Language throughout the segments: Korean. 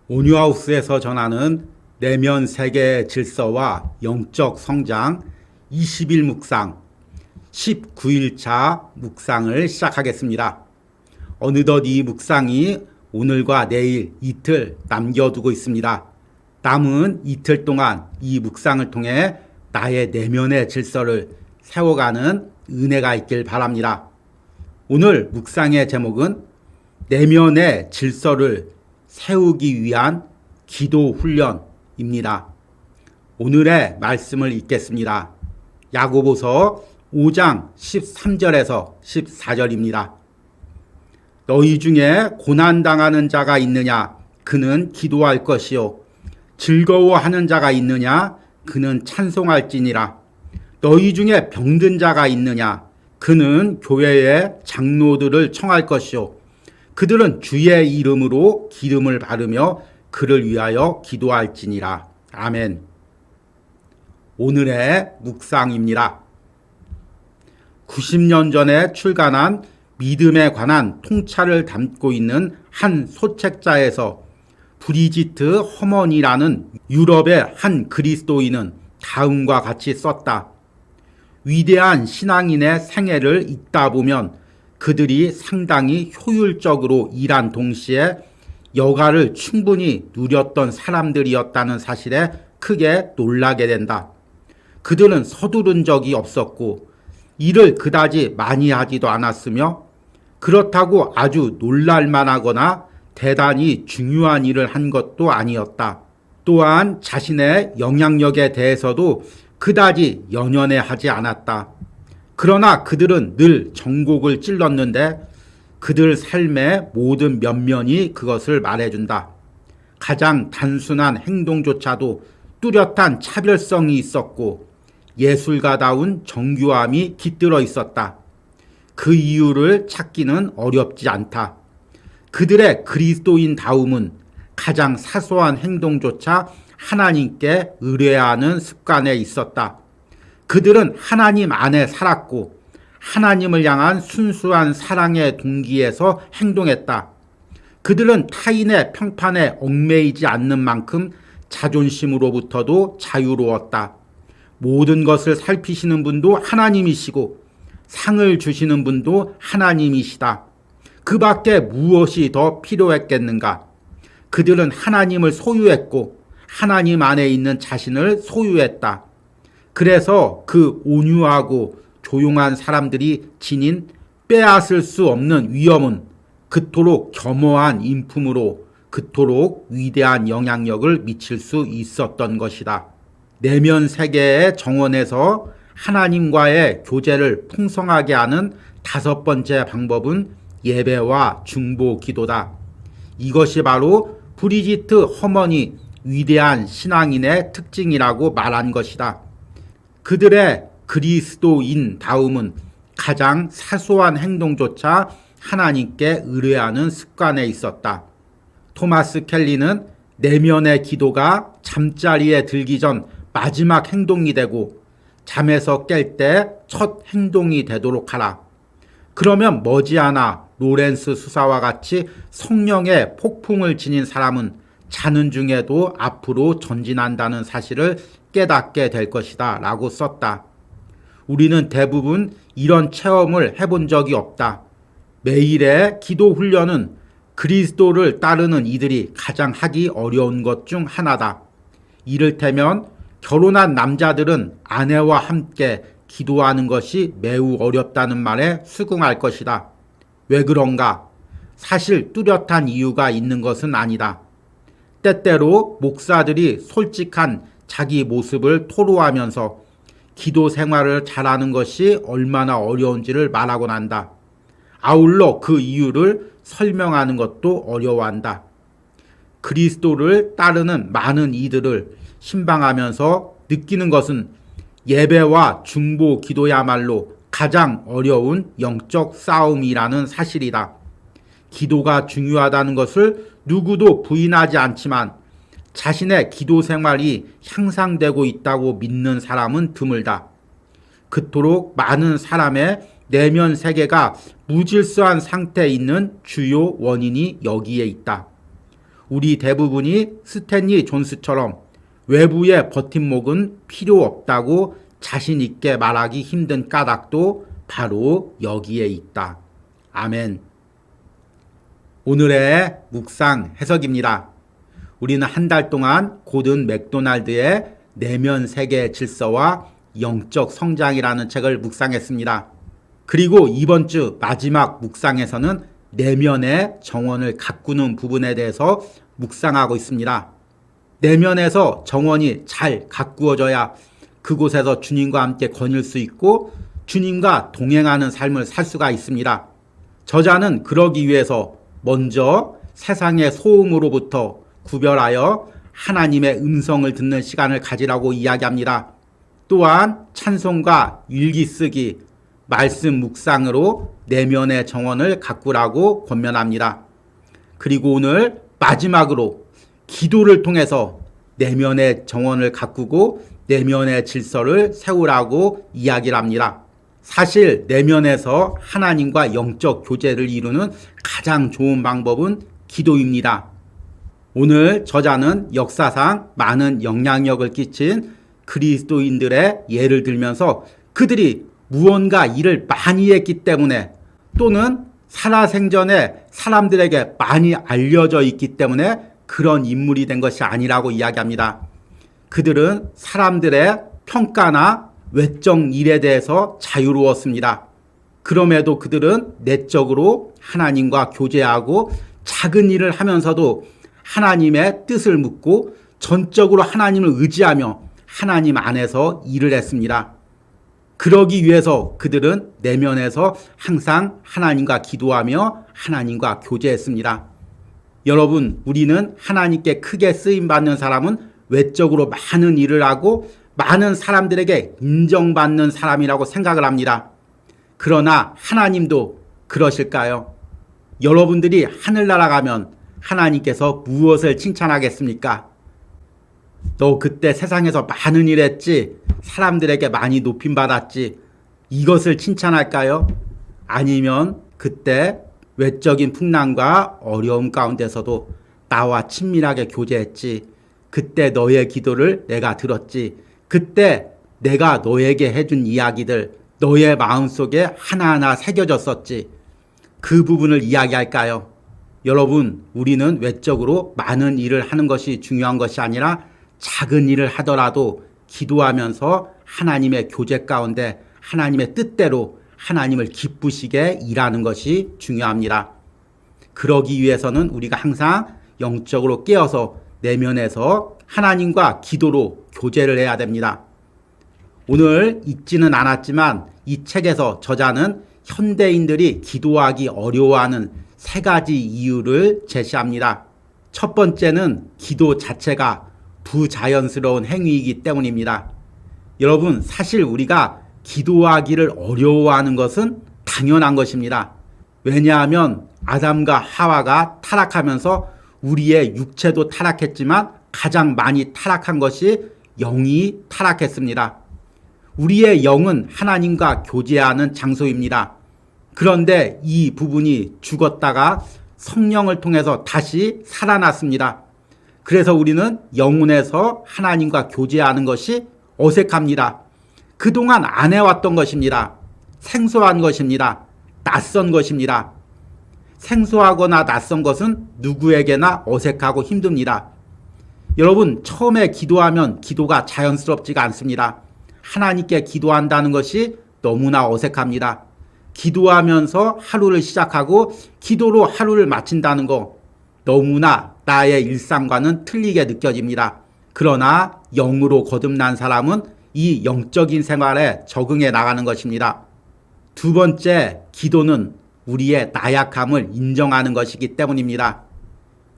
온유하우스에서 전하는 내면 세계의 질서와 영적 성장 20일 묵상 19일차 묵상을 시작하겠습니다. 어느덧 이 묵상이 오늘과 내일 이틀 남겨두고 있습니다. 남은 이틀 동안 이 묵상을 통해 나의 내면의 질서를 세워가는 은혜가 있길 바랍니다. 오늘 묵상의 제목은 내면의 질서를 세우기 위한 기도 훈련입니다. 오늘의 말씀을 읽겠습니다. 야고보서 5장 13절에서 14절입니다. 너희 중에 고난당하는 자가 있느냐? 그는 기도할 것이요. 즐거워하는 자가 있느냐? 그는 찬송할지니라. 너희 중에 병든 자가 있느냐? 그는 교회의 장로들을 청할 것이요. 그들은 주의 이름으로 기름을 바르며 그를 위하여 기도할지니라. 아멘. 오늘의 묵상입니다. 90년 전에 출간한 믿음에 관한 통찰을 담고 있는 한 소책자에서 브리지트 허먼이라는 유럽의 한 그리스도인은 다음과 같이 썼다. 위대한 신앙인의 생애를 읽다 보면 그들이 상당히 효율적으로 일한 동시에 여가를 충분히 누렸던 사람들이었다는 사실에 크게 놀라게 된다. 그들은 서두른 적이 없었고 일을 그다지 많이 하지도 않았으며 그렇다고 아주 놀랄만하거나 대단히 중요한 일을 한 것도 아니었다. 또한 자신의 영향력에 대해서도 그다지 연연해하지 않았다. 그러나 그들은 늘 정곡을 찔렀는데 그들 삶의 모든 면면이 그것을 말해준다. 가장 단순한 행동조차도 뚜렷한 차별성이 있었고 예술가다운 정교함이 깃들어 있었다. 그 이유를 찾기는 어렵지 않다. 그들의 그리스도인다움은 가장 사소한 행동조차 하나님께 의뢰하는 습관에 있었다. 그들은 하나님 안에 살았고 하나님을 향한 순수한 사랑의 동기에서 행동했다. 그들은 타인의 평판에 얽매이지 않는 만큼 자존심으로부터도 자유로웠다. 모든 것을 살피시는 분도 하나님이시고 상을 주시는 분도 하나님이시다. 그 밖에 무엇이 더 필요했겠는가? 그들은 하나님을 소유했고 하나님 안에 있는 자신을 소유했다. 그래서 그 온유하고 조용한 사람들이 지닌 빼앗을 수 없는 위엄은 그토록 겸허한 인품으로 그토록 위대한 영향력을 미칠 수 있었던 것이다. 내면 세계의 정원에서 하나님과의 교제를 풍성하게 하는 다섯 번째 방법은 예배와 중보 기도다. 이것이 바로 브리지트 허먼이 위대한 신앙인의 특징이라고 말한 것이다. 그들의 그리스도인다움은 가장 사소한 행동조차 하나님께 의뢰하는 습관에 있었다. 토마스 켈리는 내면의 기도가 잠자리에 들기 전 마지막 행동이 되고 잠에서 깰 때 첫 행동이 되도록 하라. 그러면 머지않아 로렌스 수사와 같이 성령의 폭풍을 지닌 사람은 자는 중에도 앞으로 전진한다는 사실을 깨닫게 될 것이다 라고 썼다. 우리는 대부분 이런 체험을 해본 적이 없다. 매일의 기도 훈련은 그리스도를 따르는 이들이 가장 하기 어려운 것 중 하나다. 이를테면 결혼한 남자들은 아내와 함께 기도하는 것이 매우 어렵다는 말에 수긍할 것이다. 왜 그런가? 사실 뚜렷한 이유가 있는 것은 아니다. 때때로 목사들이 솔직한 자기 모습을 토로하면서 기도 생활을 잘하는 것이 얼마나 어려운지를 말하곤 한다. 아울러 그 이유를 설명하는 것도 어려워한다. 그리스도를 따르는 많은 이들을 신방하면서 느끼는 것은 예배와 중보 기도야말로 가장 어려운 영적 싸움이라는 사실이다. 기도가 중요하다는 것을 누구도 부인하지 않지만 자신의 기도 생활이 향상되고 있다고 믿는 사람은 드물다. 그토록 많은 사람의 내면 세계가 무질서한 상태에 있는 주요 원인이 여기에 있다. 우리 대부분이 스탠리 존스처럼 외부의 버팀목은 필요 없다고 자신 있게 말하기 힘든 까닭도 바로 여기에 있다. 아멘. 오늘의 묵상 해석입니다. 우리는 한 달 동안 고든 맥도날드의 내면 세계의 질서와 영적 성장이라는 책을 묵상했습니다. 그리고 이번 주 마지막 묵상에서는 내면의 정원을 가꾸는 부분에 대해서 묵상하고 있습니다. 내면에서 정원이 잘 가꾸어져야 그곳에서 주님과 함께 거닐 수 있고 주님과 동행하는 삶을 살 수가 있습니다. 저자는 그러기 위해서 먼저 세상의 소음으로부터 구별하여 하나님의 음성을 듣는 시간을 가지라고 이야기합니다. 또한 찬송과 일기 쓰기, 말씀 묵상으로 내면의 정원을 가꾸라고 권면합니다. 그리고 오늘 마지막으로 기도를 통해서 내면의 정원을 가꾸고 내면의 질서를 세우라고 이야기를 합니다. 사실 내면에서 하나님과 영적 교제를 이루는 가장 좋은 방법은 기도입니다. 오늘 저자는 역사상 많은 영향력을 끼친 그리스도인들의 예를 들면서 그들이 무언가 일을 많이 했기 때문에 또는 살아생전에 사람들에게 많이 알려져 있기 때문에 그런 인물이 된 것이 아니라고 이야기합니다. 그들은 사람들의 평가나 외적 일에 대해서 자유로웠습니다. 그럼에도 그들은 내적으로 하나님과 교제하고 작은 일을 하면서도 하나님의 뜻을 묻고 전적으로 하나님을 의지하며 하나님 안에서 일을 했습니다. 그러기 위해서 그들은 내면에서 항상 하나님과 기도하며 하나님과 교제했습니다. 여러분, 우리는 하나님께 크게 쓰임받는 사람은 외적으로 많은 일을 하고 많은 사람들에게 인정받는 사람이라고 생각을 합니다. 그러나 하나님도 그러실까요? 여러분들이 하늘나라 가면 하나님께서 무엇을 칭찬하겠습니까? 너 그때 세상에서 많은 일 했지, 사람들에게 많이 높임받았지, 이것을 칭찬할까요? 아니면 그때 외적인 풍랑과 어려움 가운데서도 나와 친밀하게 교제했지, 그때 너의 기도를 내가 들었지, 그때 내가 너에게 해준 이야기들 너의 마음속에 하나하나 새겨졌었지, 그 부분을 이야기할까요? 여러분, 우리는 외적으로 많은 일을 하는 것이 중요한 것이 아니라 작은 일을 하더라도 기도하면서 하나님의 교제 가운데 하나님의 뜻대로 하나님을 기쁘시게 일하는 것이 중요합니다. 그러기 위해서는 우리가 항상 영적으로 깨어서 내면에서 하나님과 기도로 교제를 해야 됩니다. 오늘 읽지는 않았지만 이 책에서 저자는 현대인들이 기도하기 어려워하는 3가지 이유를 제시합니다. 첫 번째는 기도 자체가 부자연스러운 행위이기 때문입니다. 여러분, 사실 우리가 기도하기를 어려워하는 것은 당연한 것입니다. 왜냐하면 아담과 하와가 타락하면서 우리의 육체도 타락했지만 가장 많이 타락한 것이 영이 타락했습니다. 우리의 영은 하나님과 교제하는 장소입니다. 그런데 이 부분이 죽었다가 성령을 통해서 다시 살아났습니다. 그래서 우리는 영혼에서 하나님과 교제하는 것이 어색합니다. 그동안 안 해왔던 것입니다. 생소한 것입니다. 낯선 것입니다. 생소하거나 낯선 것은 누구에게나 어색하고 힘듭니다. 여러분, 처음에 기도하면 기도가 자연스럽지가 않습니다. 하나님께 기도한다는 것이 너무나 어색합니다. 기도하면서 하루를 시작하고 기도로 하루를 마친다는 거 너무나 나의 일상과는 틀리게 느껴집니다. 그러나 영으로 거듭난 사람은 이 영적인 생활에 적응해 나가는 것입니다. 두 번째, 기도는 우리의 나약함을 인정하는 것이기 때문입니다.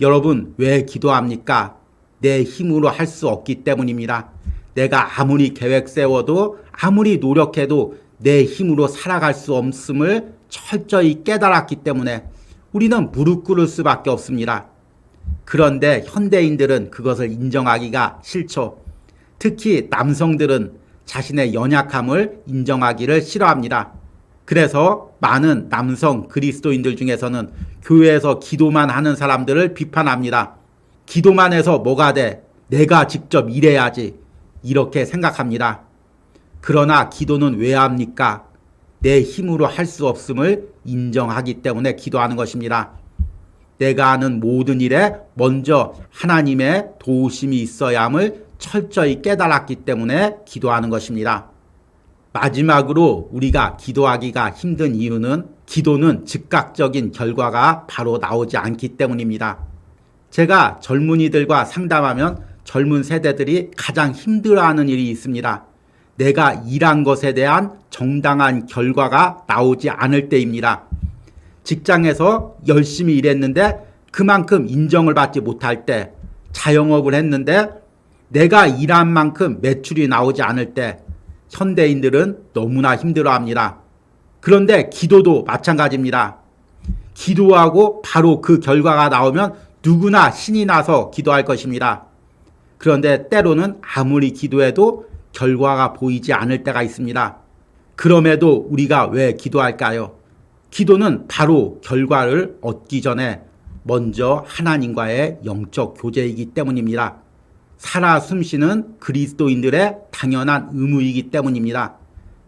여러분, 왜 기도합니까? 내 힘으로 할 수 없기 때문입니다. 내가 아무리 계획 세워도 아무리 노력해도 내 힘으로 살아갈 수 없음을 철저히 깨달았기 때문에 우리는 무릎 꿇을 수밖에 없습니다. 그런데 현대인들은 그것을 인정하기가 싫죠. 특히 남성들은 자신의 연약함을 인정하기를 싫어합니다. 그래서 많은 남성 그리스도인들 중에서는 교회에서 기도만 하는 사람들을 비판합니다. 기도만 해서 뭐가 돼? 내가 직접 일해야지. 이렇게 생각합니다. 그러나 기도는 왜 합니까? 내 힘으로 할 수 없음을 인정하기 때문에 기도하는 것입니다. 내가 하는 모든 일에 먼저 하나님의 도우심이 있어야 함을 철저히 깨달았기 때문에 기도하는 것입니다. 마지막으로 우리가 기도하기가 힘든 이유는 기도는 즉각적인 결과가 바로 나오지 않기 때문입니다. 제가 젊은이들과 상담하면 젊은 세대들이 가장 힘들어하는 일이 있습니다. 내가 일한 것에 대한 정당한 결과가 나오지 않을 때입니다. 직장에서 열심히 일했는데 그만큼 인정을 받지 못할 때, 자영업을 했는데 내가 일한 만큼 매출이 나오지 않을 때 현대인들은 너무나 힘들어합니다. 그런데 기도도 마찬가지입니다. 기도하고 바로 그 결과가 나오면 누구나 신이 나서 기도할 것입니다. 그런데 때로는 아무리 기도해도 결과가 보이지 않을 때가 있습니다. 그럼에도 우리가 왜 기도할까요? 기도는 바로 결과를 얻기 전에 먼저 하나님과의 영적 교제이기 때문입니다. 살아 숨쉬는 그리스도인들의 당연한 의무이기 때문입니다.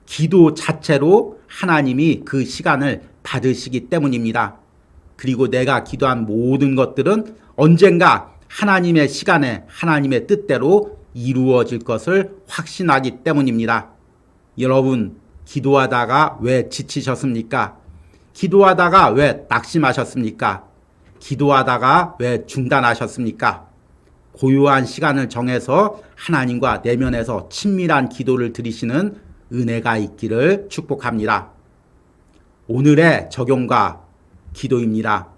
기도 자체로 하나님이 그 시간을 받으시기 때문입니다. 그리고 내가 기도한 모든 것들은 언젠가 하나님의 시간에 하나님의 뜻대로 이루어질 것을 확신하기 때문입니다. 여러분, 기도하다가 왜 지치셨습니까? 기도하다가 왜 낙심하셨습니까? 기도하다가 왜 중단하셨습니까? 고요한 시간을 정해서 하나님과 내면에서 친밀한 기도를 드리시는 은혜가 있기를 축복합니다. 오늘의 적용과 기도입니다.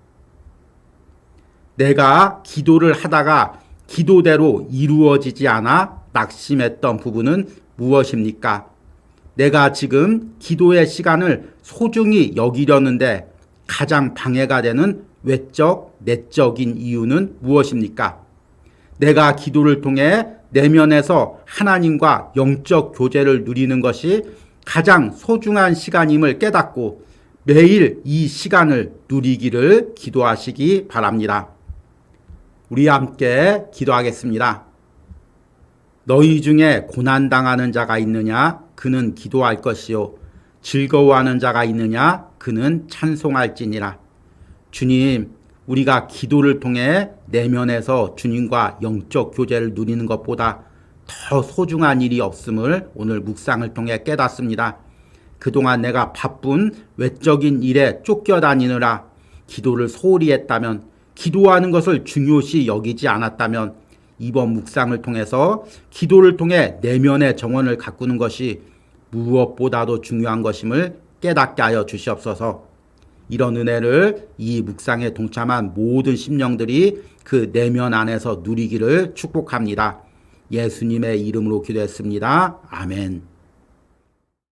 내가 기도를 하다가 기도대로 이루어지지 않아 낙심했던 부분은 무엇입니까? 내가 지금 기도의 시간을 소중히 여기려는데 가장 방해가 되는 외적, 내적인 이유는 무엇입니까? 내가 기도를 통해 내면에서 하나님과 영적 교제를 누리는 것이 가장 소중한 시간임을 깨닫고 매일 이 시간을 누리기를 기도하시기 바랍니다. 우리 함께 기도하겠습니다. 너희 중에 고난당하는 자가 있느냐? 그는 기도할 것이요. 즐거워하는 자가 있느냐? 그는 찬송할지니라. 주님, 우리가 기도를 통해 내면에서 주님과 영적 교제를 누리는 것보다 더 소중한 일이 없음을 오늘 묵상을 통해 깨닫습니다. 그동안 내가 바쁜 외적인 일에 쫓겨다니느라 기도를 소홀히 했다면, 기도하는 것을 중요시 여기지 않았다면 이번 묵상을 통해서 기도를 통해 내면의 정원을 가꾸는 것이 무엇보다도 중요한 것임을 깨닫게 하여 주시옵소서. 이런 은혜를 이 묵상에 동참한 모든 심령들이 그 내면 안에서 누리기를 축복합니다. 예수님의 이름으로 기도했습니다. 아멘.